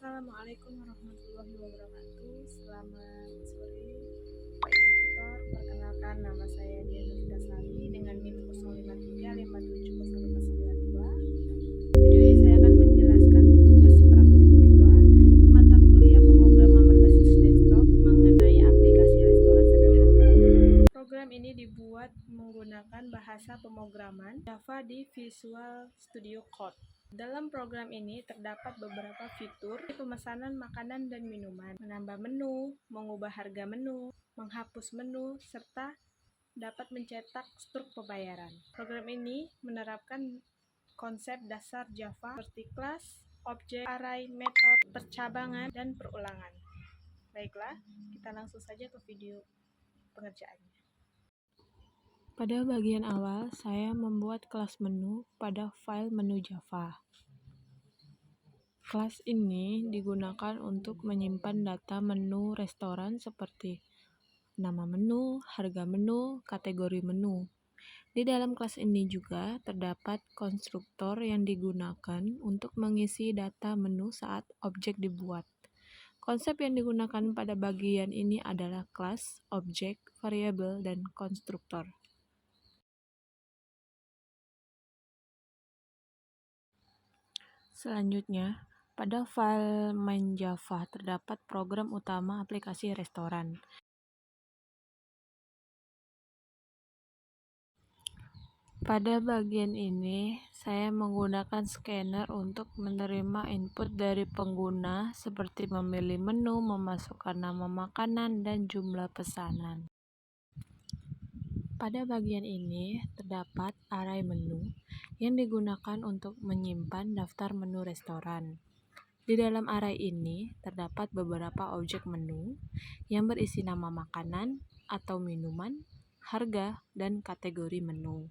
Assalamualaikum warahmatullahi wabarakatuh. Selamat sore, Pak Ibu Tutor. Perkenalkan, nama saya Diana Vidasari dengan NIM 053570592. Video ini saya akan menjelaskan tugas praktik 2 mata kuliah pemrograman berbasis desktop mengenai aplikasi restoran sederhana. Program ini dibuat menggunakan bahasa pemrograman Java di Visual Studio Code. Dalam program ini terdapat beberapa fitur pemesanan makanan dan minuman, menambah menu, mengubah harga menu, menghapus menu, serta dapat mencetak struk pembayaran. Program ini menerapkan konsep dasar Java seperti kelas, objek, array, metode, percabangan, dan perulangan. Baiklah, kita langsung saja ke video pengerjaannya. Pada bagian awal, saya membuat kelas menu pada file menu Java. Kelas ini digunakan untuk menyimpan data menu restoran seperti nama menu, harga menu, kategori menu. Di dalam kelas ini juga terdapat konstruktor yang digunakan untuk mengisi data menu saat objek dibuat. Konsep yang digunakan pada bagian ini adalah kelas, objek, variabel, dan konstruktor. Selanjutnya, pada file main Java terdapat program utama aplikasi restoran. Pada bagian ini, saya menggunakan scanner untuk menerima input dari pengguna seperti memilih menu, memasukkan nama makanan, dan jumlah pesanan. Pada bagian ini, terdapat array menu yang digunakan untuk menyimpan daftar menu restoran. Di dalam array ini, terdapat beberapa objek menu yang berisi nama makanan atau minuman, harga, dan kategori menu.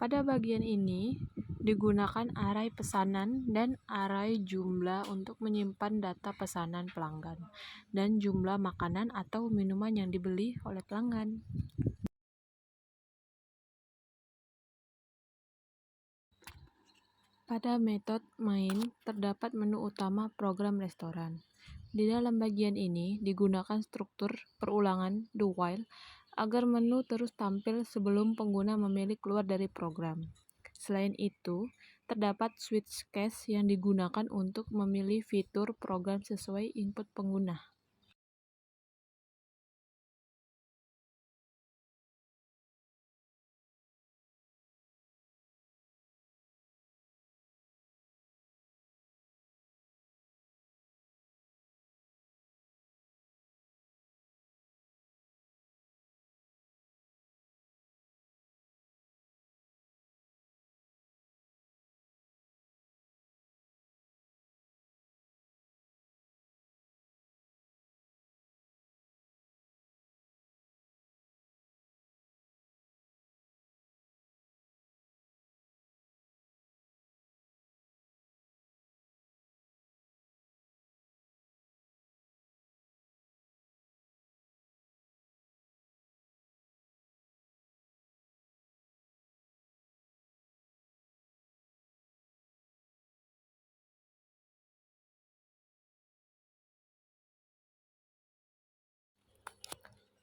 Pada bagian ini, digunakan array pesanan dan array jumlah untuk menyimpan data pesanan pelanggan dan jumlah makanan atau minuman yang dibeli oleh pelanggan. Pada metode main, terdapat menu utama program restoran. Di dalam bagian ini, digunakan struktur perulangan do while agar menu terus tampil sebelum pengguna memilih keluar dari program. Selain itu, terdapat switch case yang digunakan untuk memilih fitur program sesuai input pengguna.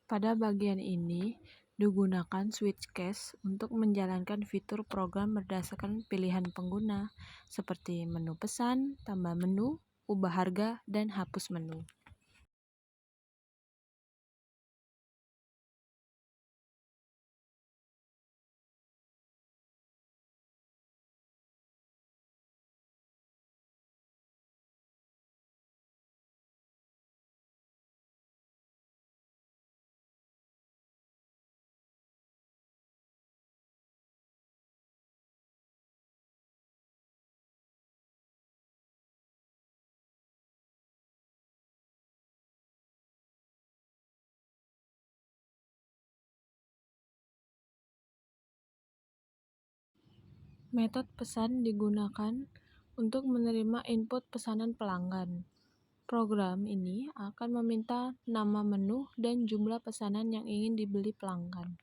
Pada bagian ini, digunakan switch case untuk menjalankan fitur program berdasarkan pilihan pengguna, seperti menu pesan, tambah menu, ubah harga, dan hapus menu. Metode pesan digunakan untuk menerima input pesanan pelanggan. Program ini akan meminta nama menu dan jumlah pesanan yang ingin dibeli pelanggan.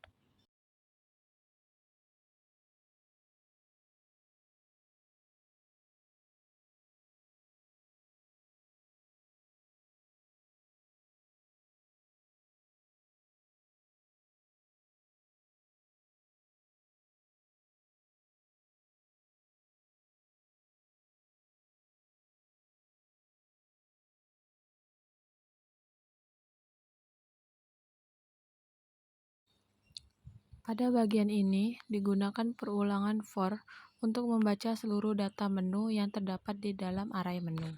Pada bagian ini digunakan perulangan for untuk membaca seluruh data menu yang terdapat di dalam array menu.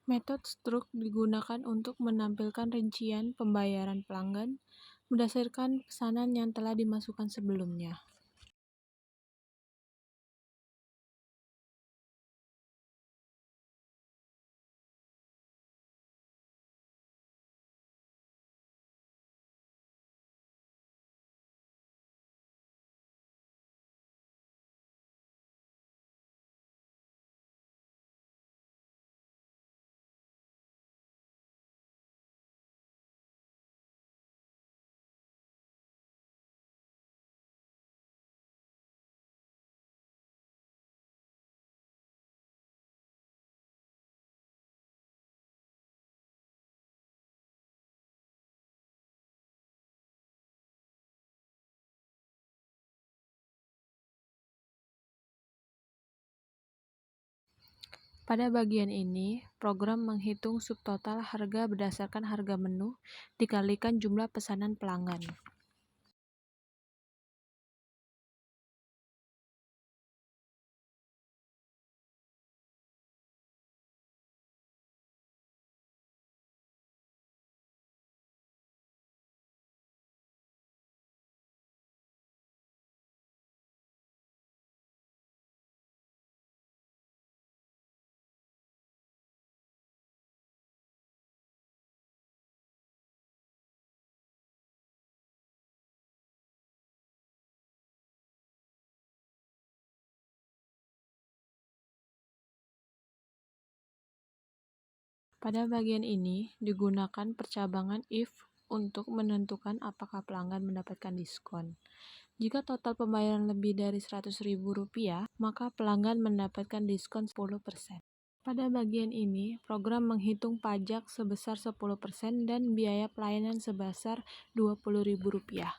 Metode struct digunakan untuk menampilkan rincian pembayaran pelanggan berdasarkan pesanan yang telah dimasukkan sebelumnya. Pada bagian ini, program menghitung subtotal harga berdasarkan harga menu dikalikan jumlah pesanan pelanggan. Pada bagian ini digunakan percabangan if untuk menentukan apakah pelanggan mendapatkan diskon. Jika total pembayaran lebih dari Rp100.000, maka pelanggan mendapatkan diskon 10%. Pada bagian ini, program menghitung pajak sebesar 10% dan biaya pelayanan sebesar Rp20.000.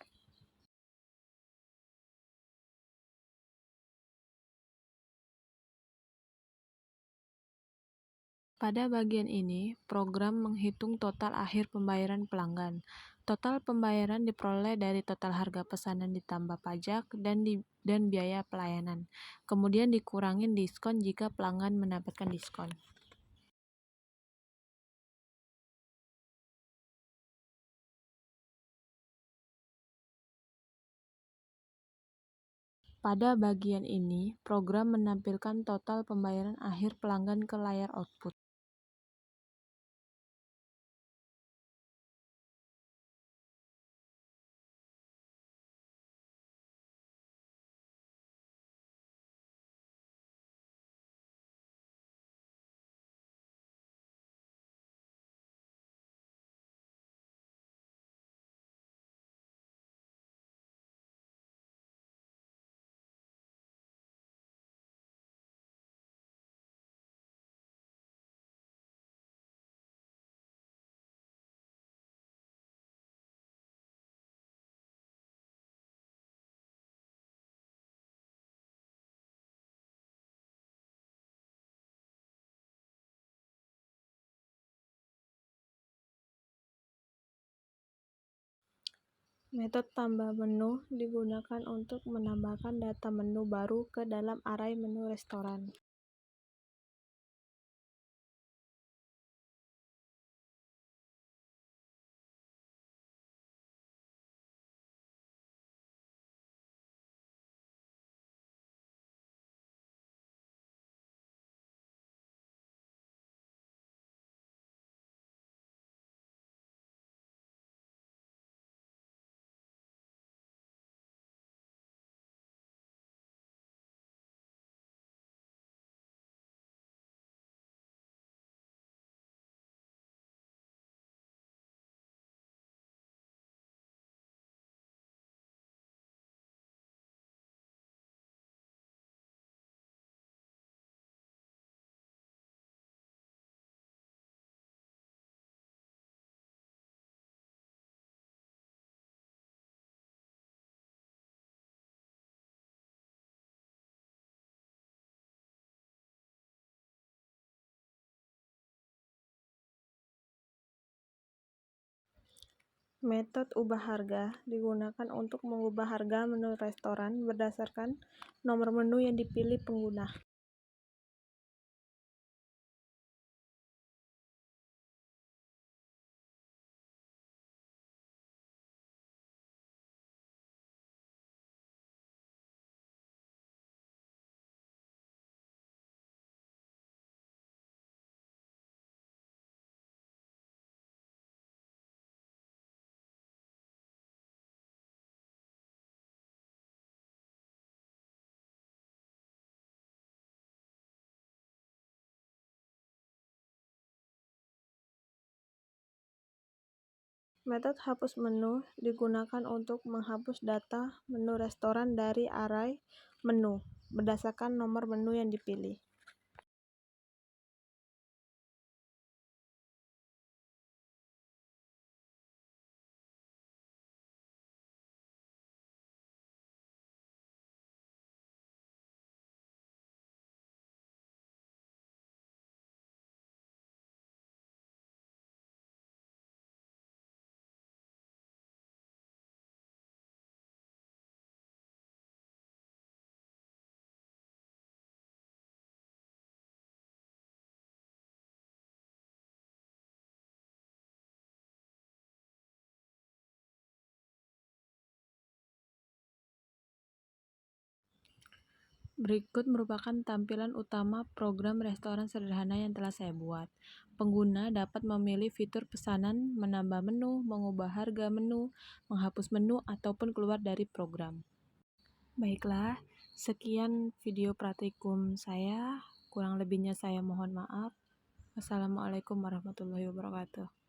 Pada bagian ini, program menghitung total akhir pembayaran pelanggan. Total pembayaran diperoleh dari total harga pesanan ditambah pajak dan biaya pelayanan. Kemudian dikurangi diskon jika pelanggan mendapatkan diskon. Pada bagian ini, program menampilkan total pembayaran akhir pelanggan ke layar output. Metode tambah menu digunakan untuk menambahkan data menu baru ke dalam array menu restoran. Metode ubah harga digunakan untuk mengubah harga menu restoran berdasarkan nomor menu yang dipilih pengguna. Metode hapus menu digunakan untuk menghapus data menu restoran dari array menu berdasarkan nomor menu yang dipilih. Berikut merupakan tampilan utama program restoran sederhana yang telah saya buat. Pengguna dapat memilih fitur pesanan, menambah menu, mengubah harga menu, menghapus menu, ataupun keluar dari program. Baiklah, sekian video praktikum saya. Kurang lebihnya saya mohon maaf. Wassalamualaikum warahmatullahi wabarakatuh.